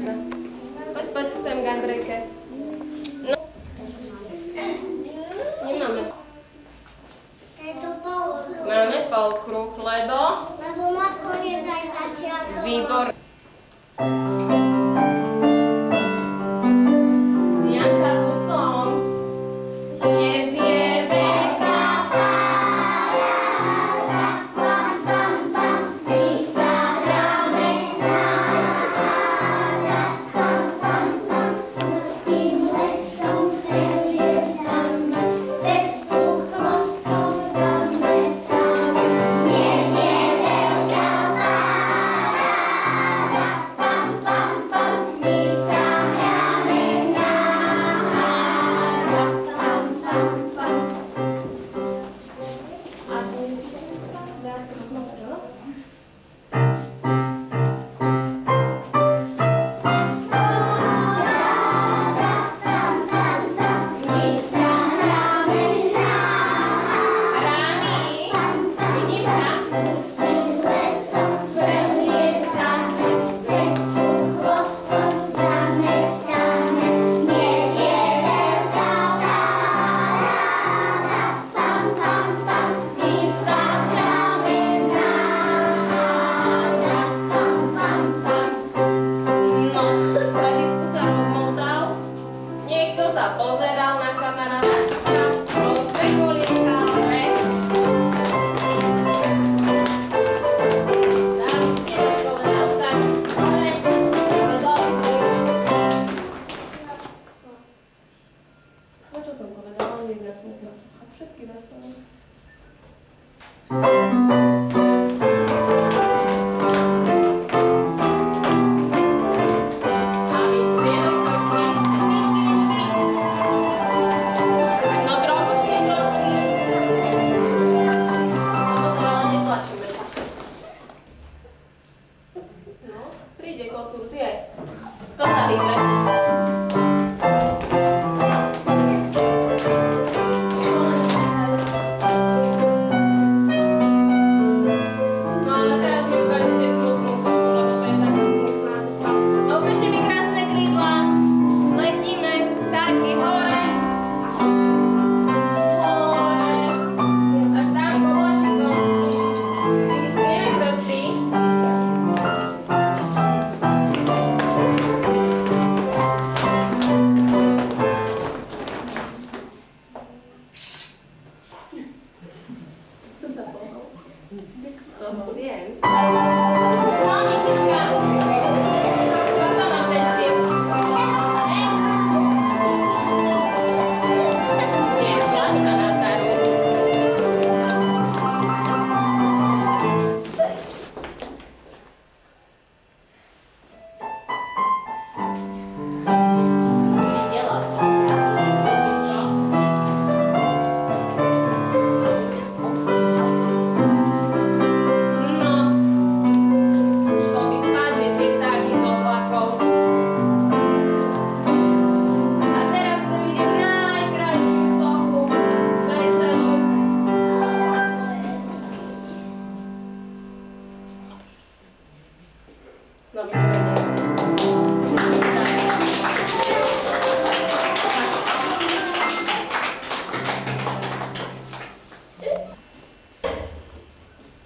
Andrejka. Poď sem k Andrejke. No. Nemáme. Je to polkruh. Máme polkruh, lebo? Lebo má koniec aj začiatok. Výbor. Janka, tu som. Dnes je veľká paráda, tam, tam, tam, my sa hráme náda, tam, tam, tam, pustým lesom preliezame, cestu chvostom zametáme. Dnes je veľká paráda, pam, pam, pam, my sa hráme náda, pam, pam, pam. A dnes je pravda, to znova, no? Pozeral na kamarátka, dve kolienka, dve. Tam, jeden kolenal, tak, dobre, dobre. No čo som povedala, jedna smutná sucha, všetky vesele. Príde kocúr, zje. To sa vybe. No ale teraz mi ukážete smutnú suchu, lebo to je taká smutná ducha. No ukážte mi krásne krídla. Letíme, vtáky hore. Hore. Až tam koláčikom. Vystrieme chrbty. Tu sa pohol. Toho viem. No, Mišička. Toto má pensiu. Nie, tlač sa na táru. Videla som ťa. No,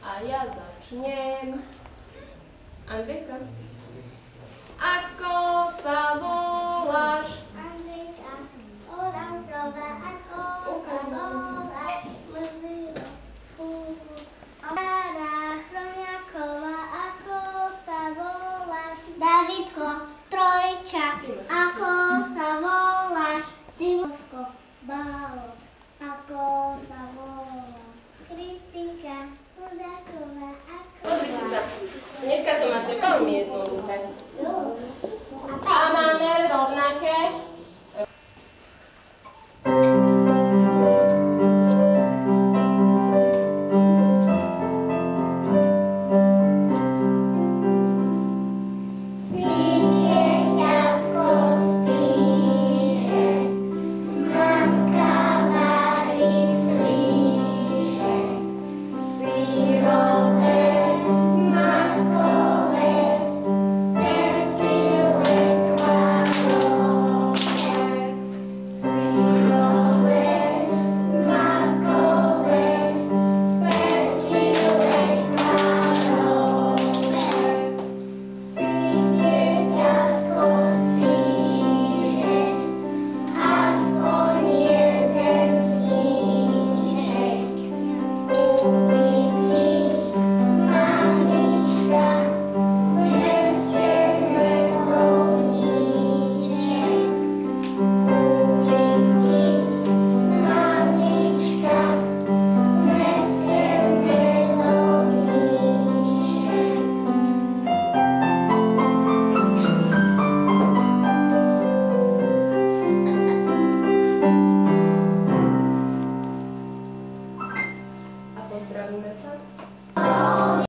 a ja začnem. Andrejka. Ako sa voláš? Andrejka, oranžová, ako sa voláš? Tára Chroniaková, ako sa voláš? Davidko, trojčak, ako sa voláš? Simoško, Bálo, ako sa voláš? Kristinka, Hudáková, ako Pozrite sa, dneska to máte veľmi jednoduché.